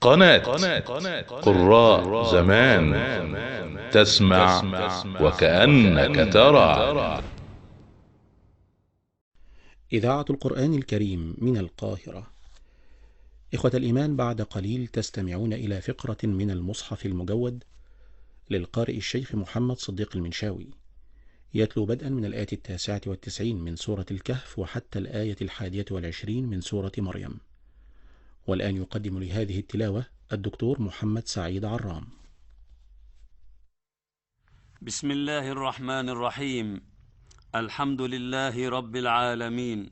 قناة قراء زمان. تسمع وكأنك ترى. إذاعة القرآن الكريم من القاهرة. إخوة الإيمان، بعد قليل تستمعون إلى فقرة من المصحف المجود للقارئ الشيخ محمد صديق المنشاوي، يتلو بدءا من الآية 99 من سورة الكهف وحتى الآية 21 من سورة مريم. والآن يقدم لهذه التلاوة الدكتور محمد سعيد عرام. بسم الله الرحمن الرحيم. الحمد لله رب العالمين،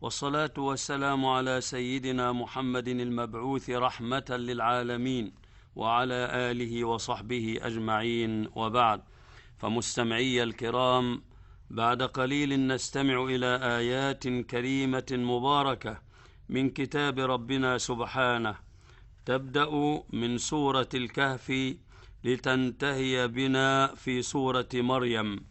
والصلاة والسلام على سيدنا محمد المبعوث رحمة للعالمين، وعلى آله وصحبه أجمعين، وبعد. فمستمعي الكرام، بعد قليل نستمع إلى آيات كريمة مباركة من كتاب ربنا سبحانه، تبدأ من سورة الكهف لتنتهي بنا في سورة مريم،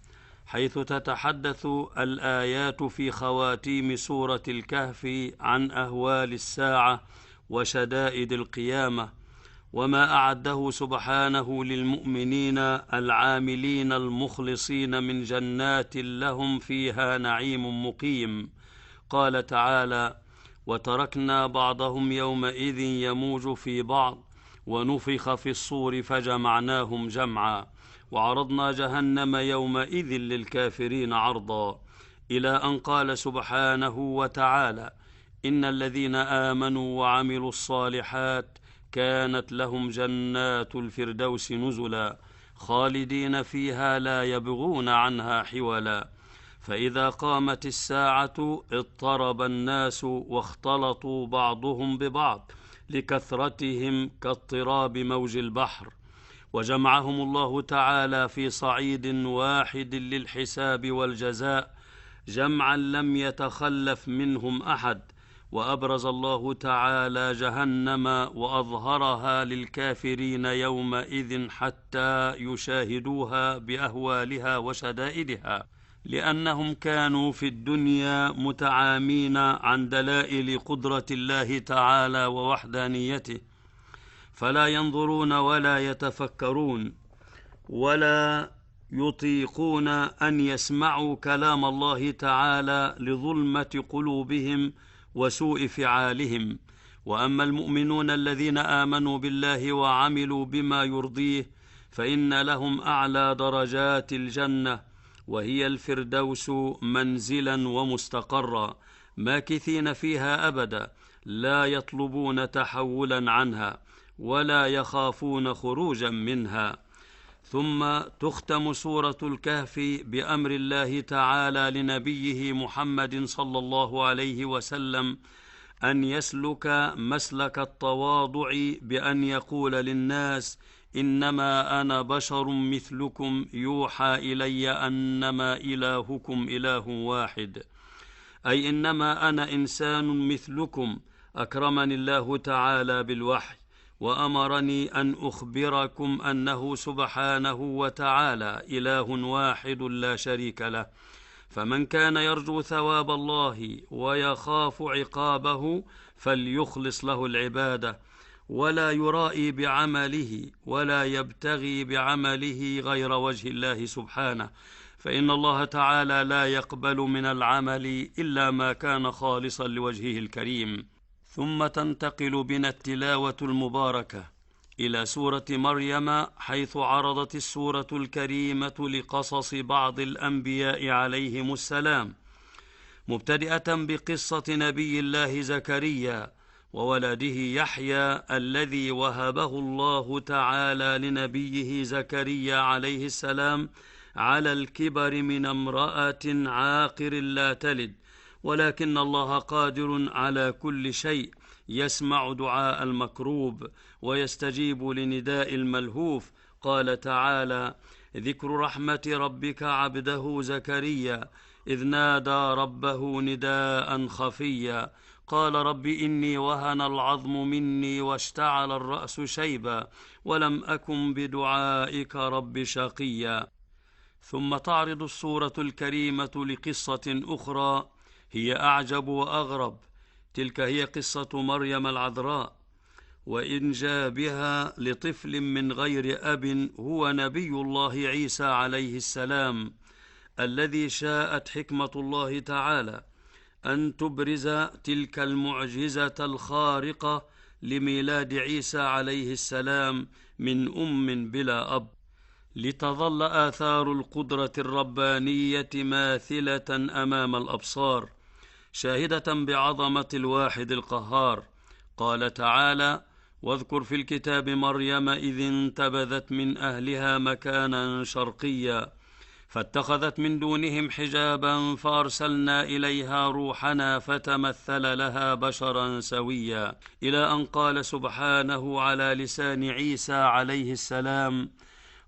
حيث تتحدث الآيات في خواتيم سورة الكهف عن أهوال الساعة وشدائد القيامة، وما أعده سبحانه للمؤمنين العاملين المخلصين من جنات لهم فيها نعيم مقيم. قال تعالى: وتركنا بعضهم يومئذ يموج في بعض ونفخ في الصور فجمعناهم جمعا وعرضنا جهنم يومئذ للكافرين عرضا، إلى أن قال سبحانه وتعالى: إن الذين آمنوا وعملوا الصالحات كانت لهم جنات الفردوس نزلا خالدين فيها لا يبغون عنها حولا. فإذا قامت الساعة اضطرب الناس واختلطوا بعضهم ببعض لكثرتهم كاضطراب موج البحر، وجمعهم الله تعالى في صعيد واحد للحساب والجزاء جمعا لم يتخلف منهم أحد، وأبرز الله تعالى جهنم وأظهرها للكافرين يومئذ حتى يشاهدوها بأهوالها وشدائدها، لأنهم كانوا في الدنيا متعامين عن دلائل قدرة الله تعالى ووحدانيته، فلا ينظرون ولا يتفكرون ولا يطيقون أن يسمعوا كلام الله تعالى لظلمة قلوبهم وسوء فعالهم. وأما المؤمنون الذين آمنوا بالله وعملوا بما يرضيه فإن لهم أعلى درجات الجنة، وهي الفردوس منزلا ومستقرا، ماكثين فيها أبدا، لا يطلبون تحولا عنها ولا يخافون خروجا منها. ثم تختم سورة الكهف بأمر الله تعالى لنبيه محمد صلى الله عليه وسلم أن يسلك مسلك التواضع بأن يقول للناس: إنما أنا بشر مثلكم يوحى إلي أنما إلهكم إله واحد، أي إنما أنا إنسان مثلكم، أكرمني الله تعالى بالوحي وأمرني أن أخبركم أنه سبحانه وتعالى إله واحد لا شريك له، فمن كان يرجو ثواب الله ويخاف عقابه فليخلص له العبادة، ولا يرائي بعمله ولا يبتغي بعمله غير وجه الله سبحانه، فإن الله تعالى لا يقبل من العمل إلا ما كان خالصا لوجهه الكريم. ثم تنتقل بنا التلاوة المباركة إلى سورة مريم، حيث عرضت السورة الكريمة لقصص بعض الأنبياء عليهم السلام، مبتدئة بقصة نبي الله زكريا وولده يحيى الذي وهبه الله تعالى لنبيه زكريا عليه السلام على الكبر من امرأة عاقر لا تلد، ولكن الله قادر على كل شيء، يسمع دعاء المكروب ويستجيب لنداء الملهوف. قال تعالى: ذكر رحمة ربك عبده زكريا إذ نادى ربه نداء خفيا قال رب إني وهن العظم مني واشتعل الرأس شيبا ولم أكن بدعائك رب شقيا. ثم تعرض السورة الكريمة لقصة أخرى هي أعجب وأغرب، تلك هي قصة مريم العذراء. وإنجابها لطفل من غير أب هو نبي الله عيسى عليه السلام، الذي شاءت حكمة الله تعالى أن تبرز تلك المعجزة الخارقة لميلاد عيسى عليه السلام من أم بلا أب، لتظل آثار القدرة الربانية ماثلة أمام الأبصار، شاهدة بعظمة الواحد القهار. قال تعالى: واذكر في الكتاب مريم إذ انتبذت من أهلها مكانا شرقيا فاتخذت من دونهم حجابا فأرسلنا إليها روحنا فتمثل لها بشرا سويا، إلى أن قال سبحانه على لسان عيسى عليه السلام: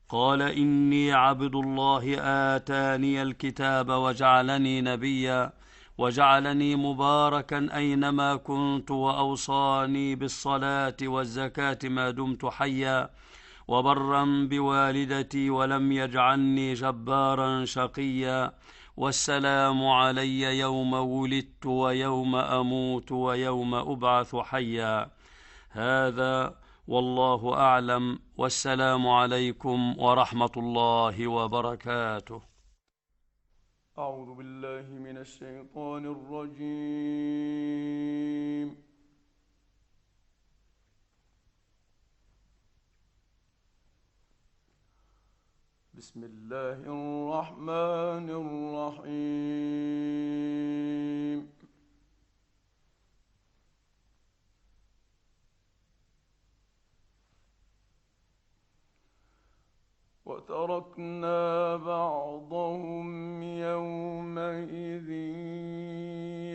قال إني عبد الله آتاني الكتاب وجعلني نبيا وجعلني مباركا أينما كنت وأوصاني بالصلاة والزكاة ما دمت حيا وبرا بوالدتي ولم يجعلني جبارا شقيا والسلام علي يوم ولدت ويوم أموت ويوم أبعث حيا. هذا والله أعلم، والسلام عليكم ورحمة الله وبركاته. أعوذ بالله من الشيطان الرجيم. بسم الله الرحمن الرحيم. وتركنا بعضهم يومئذ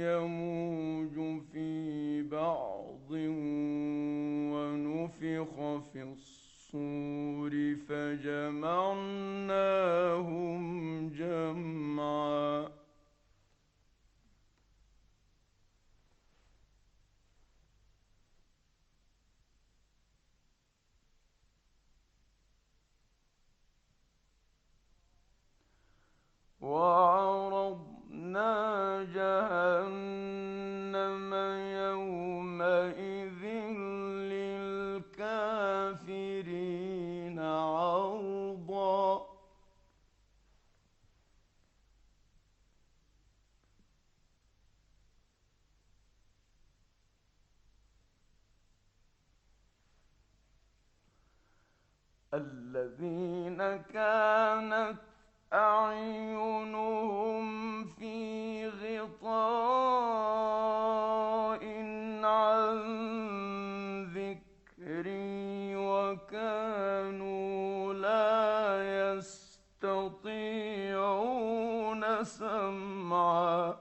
يموج في بعض ونفخ في الصور فجمعناهم جمعا. وعرضنا جهنم يومئذ للكافرين عرضا. الذين كانت أعينهم في غطاء عن ذكري وكانوا لا يستطيعون سمعا.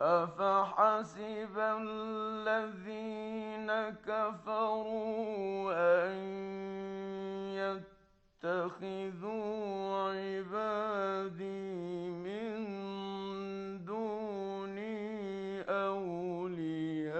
أفحسب الذين كفروا أن يتخذوا عبادي من دوني أولياء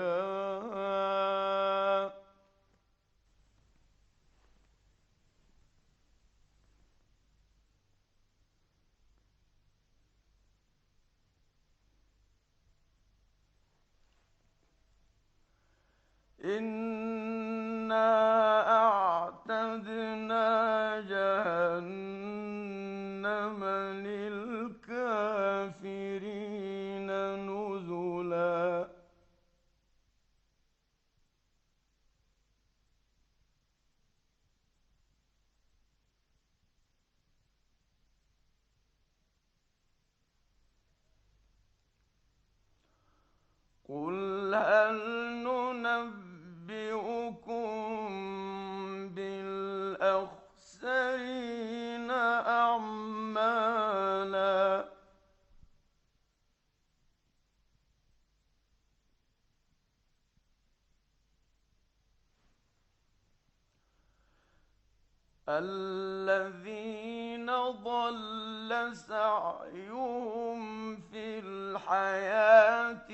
إنا أعتدنا جهنم للكافرين نزلا. قل هل ننبئكم بالأخسرين أعمالا. الذين ضل سعيهم في الحياة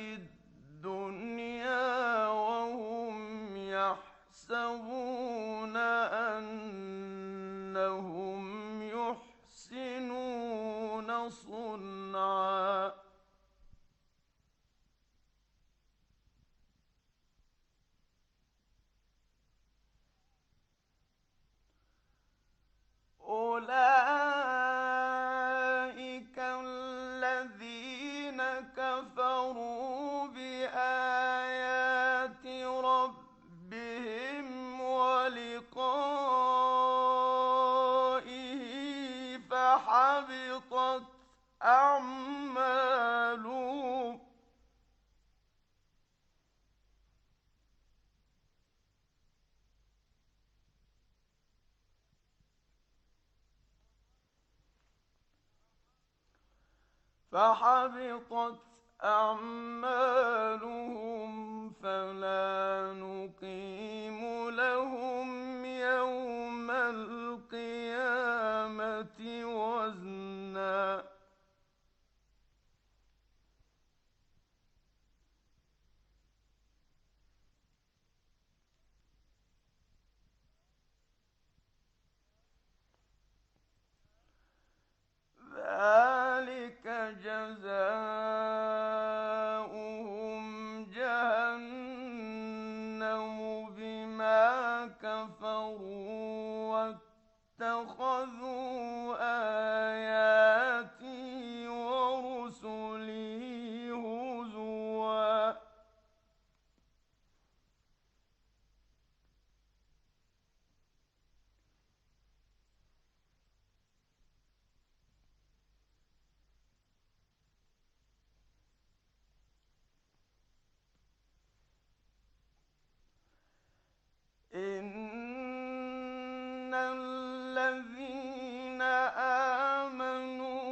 الدنيا وهم يحسبون يحسبون أنهم يحسنون صنعا أولئك الذين كفروا بآيات ربهم ولقائه فحبطت أعمالهم فلا نقيم لهم يوم القيامة وزنا ذلك جزاؤهم جهنم بما كفروا واتخذوا آياتي ورسلي هزوا إن الذين آمنوا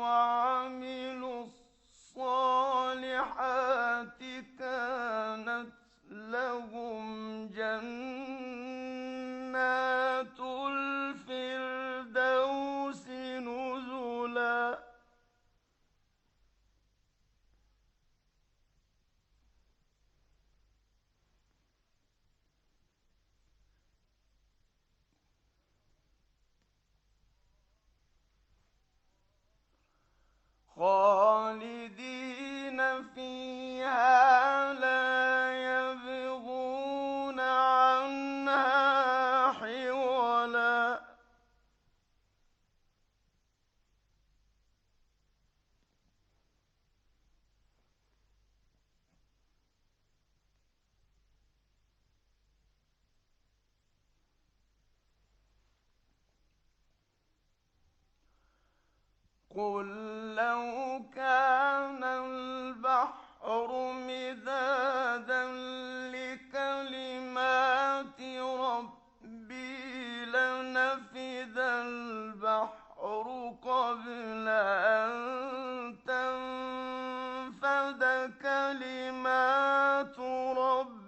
وعملوا الصالحات كانت لهم جنات الفردوس نزلا خالدين فيها لا يبغون عنها حولا قل لو كان البحر مدادا لكلمات ربي لنفد البحر قبل أن تنفد كلمات ربي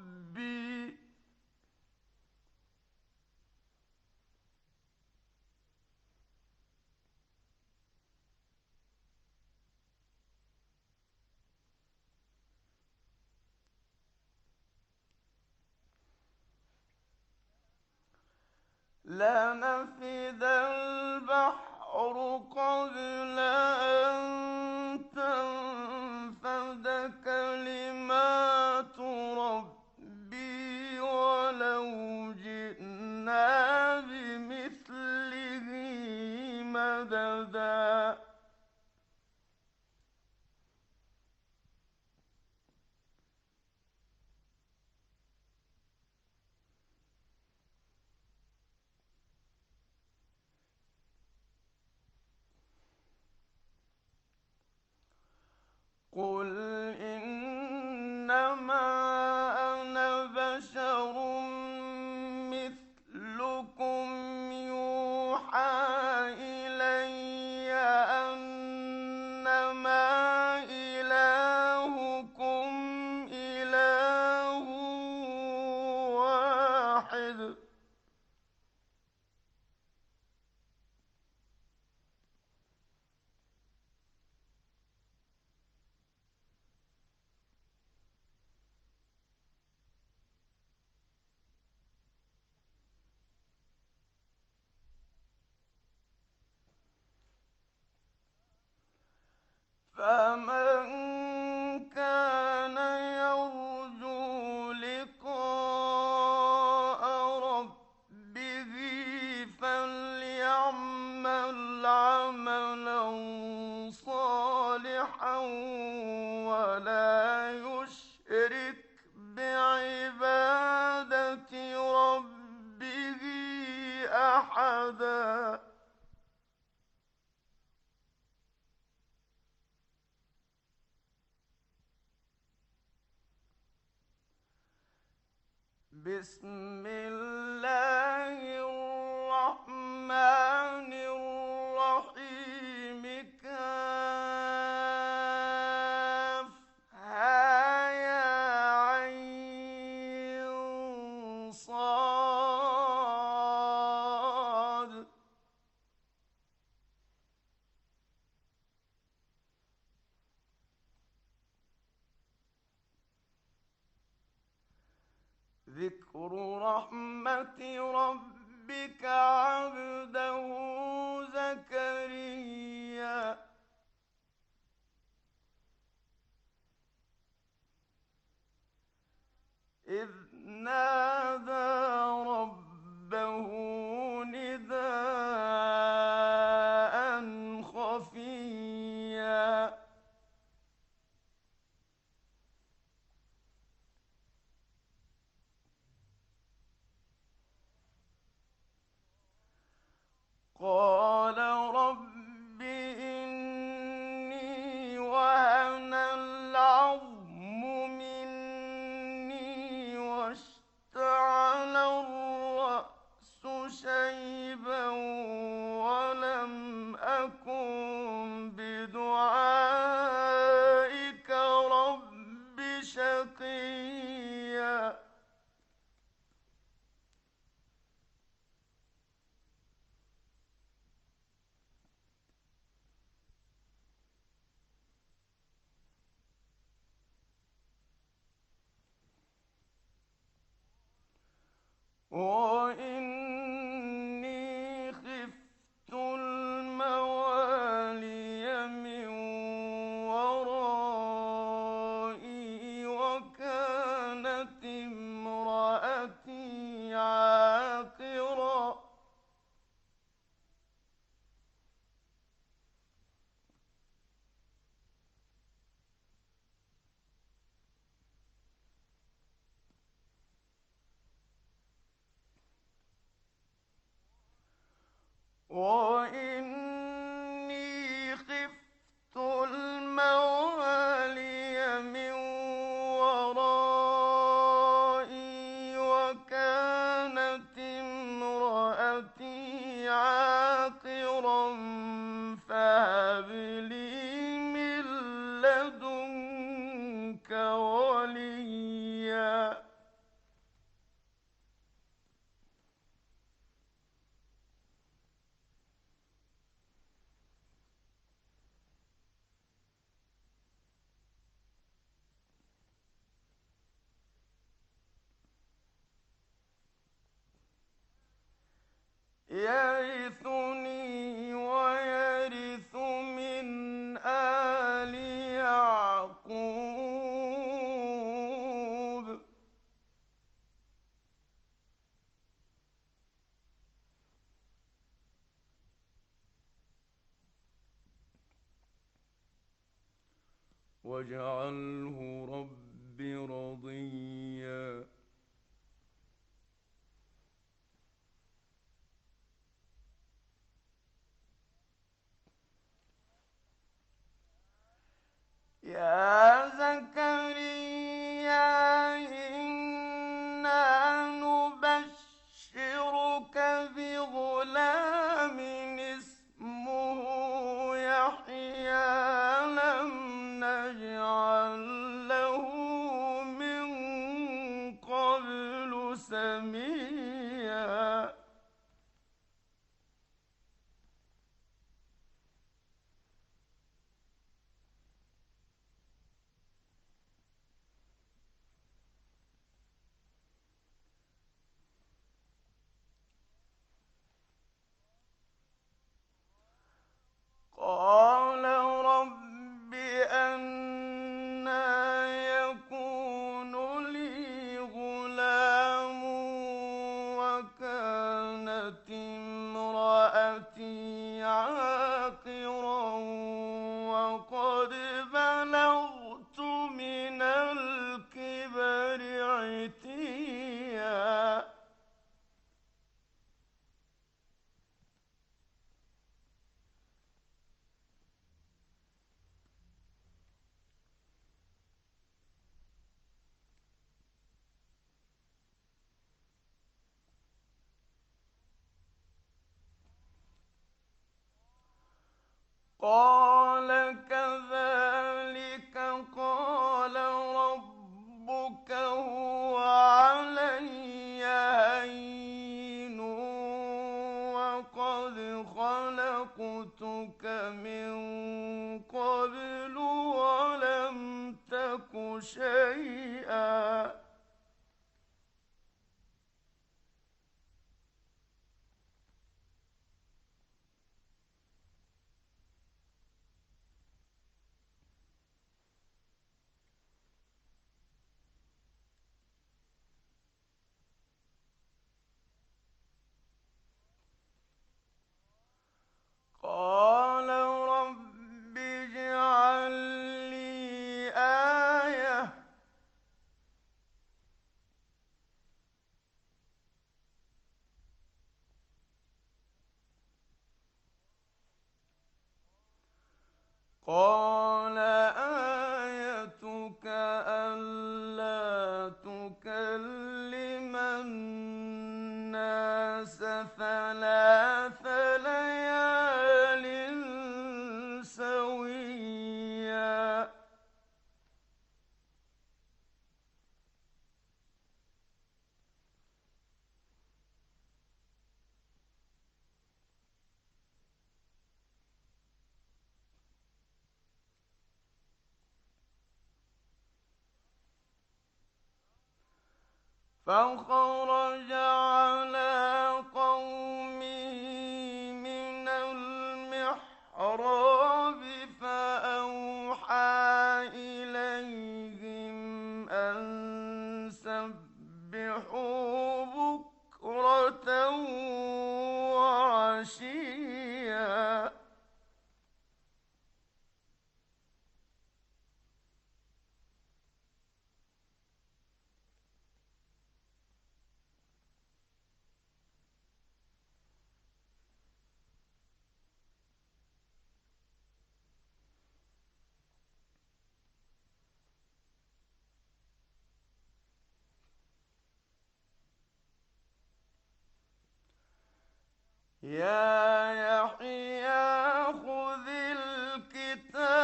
لنفد البحر قبل أن تنفد كلمات ربي ولو جئنا بمثله مددا قل إنما أنا بشر مثلكم يوحى إلي فمن كان يرجو لقاء ربه فليعمل عملا صالحا ولا يشرك بعبادة ربه أحدا. بسم الله الرحمن الرحيم. كافها يا عين صاد. ذكر رحمة ربك عبده زكريا إذ نادى ربه نداء خفيا قال رب إني وهن العظم مني واشتعل الرأس شيبا ولم أكن بدعائك رب شقيا. وإني خفت الموالي من ورائي وكانت امرأتي عاقرا وإني خفت الموالي من ورائي وكانت امرأتي عاقرا فهب لي من لدنك وليا. يرثني ويرث من آل يعقوب. واجعله رب رضيا. يا زكريا إنا نبشرك بغلام اسمه يحيى لم نجعل له من قبل سميا. قال رب قال كذلك قال ربك هو علي هين وقد خلقتك من قبل ولم تك شيئا. قال رب اجعل لي آية قال آيتك ألا تكلم الناس 3 ليال سويا. فخرج على قومه من المحراب فأوحى إليهم أن سبحوا بكرة وعشيا. يا يحيى خذ الكتاب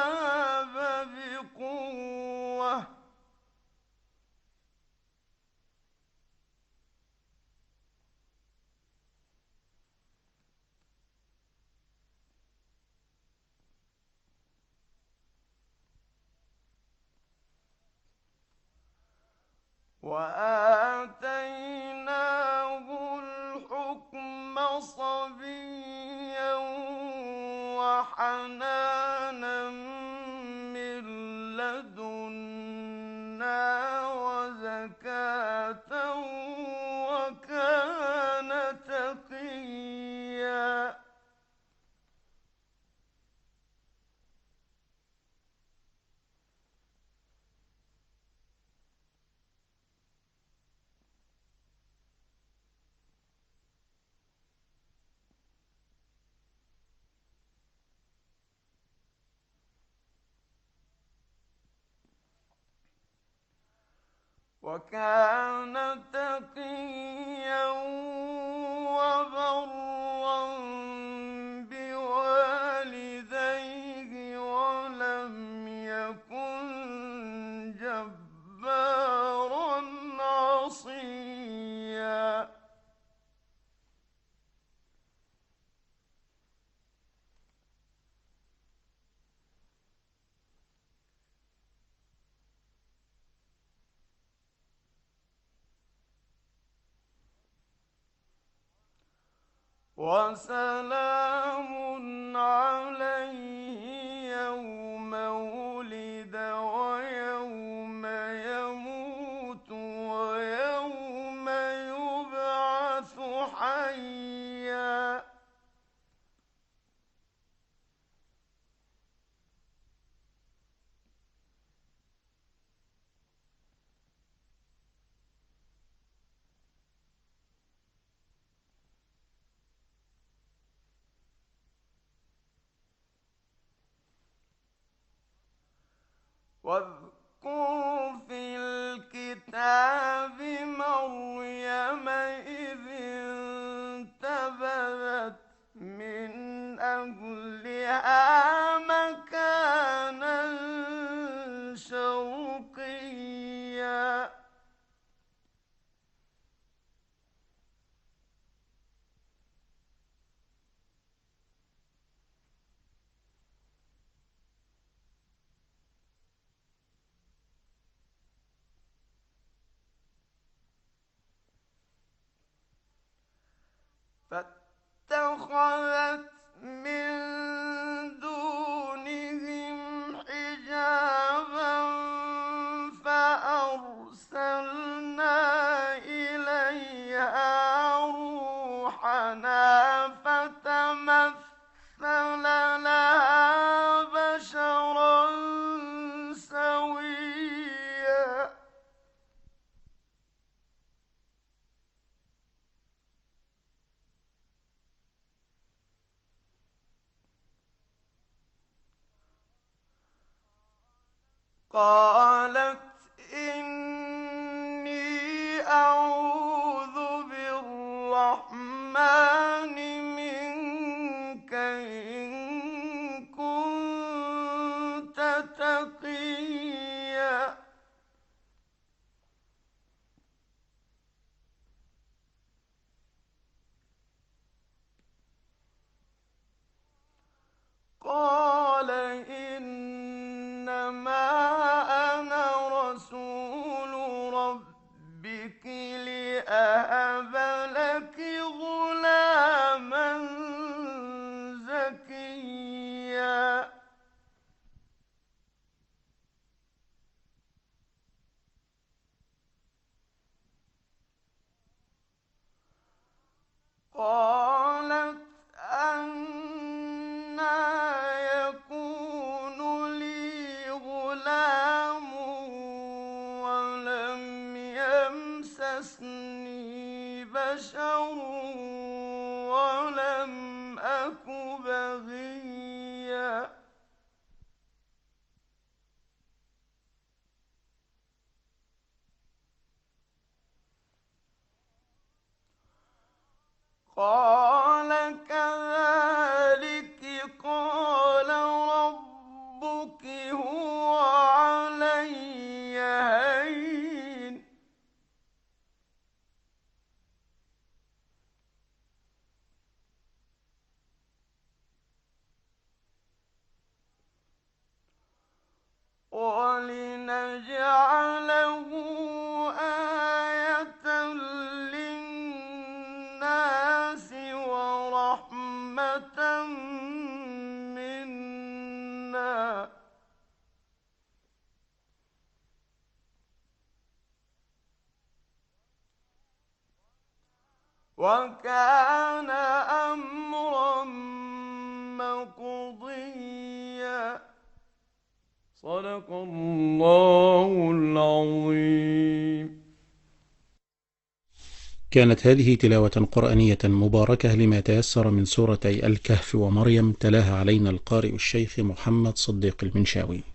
بقوة وآتيناه الحكم صبيا وحنانا من لدنا وزكاة وكان تقيا. وكان تقيا وبرا بوالديه ولم يكن جبارا عصيا. وسلام عليه يوم ولد ويوم يموت ويوم يبعث حيا. واذكر في الكتاب مريم إذ انتبذت من أهلها فاتخذت من دونهم حجابا فأرسلنا إليها روحنا فتمثل لها بشرا سويا قالت إني أعوذ بالرحمن منك إن كنت تقيا قال إنما أنا رسول ربك لأهب لك غلاما زكيا قالت أنى يكون لي غلام ولم يمسسني بشر ولم أك بغيا قال كذلك قال ربك هو علي هين ولنجعله آية للناس ورحمة منا وكان أمرا مقضيا صدق الله العظيم. كانت هذه تلاوة قرآنية مباركة لما تيسر من سورتي الكهف ومريم، تلاها علينا القارئ الشيخ محمد صديق المنشاوي.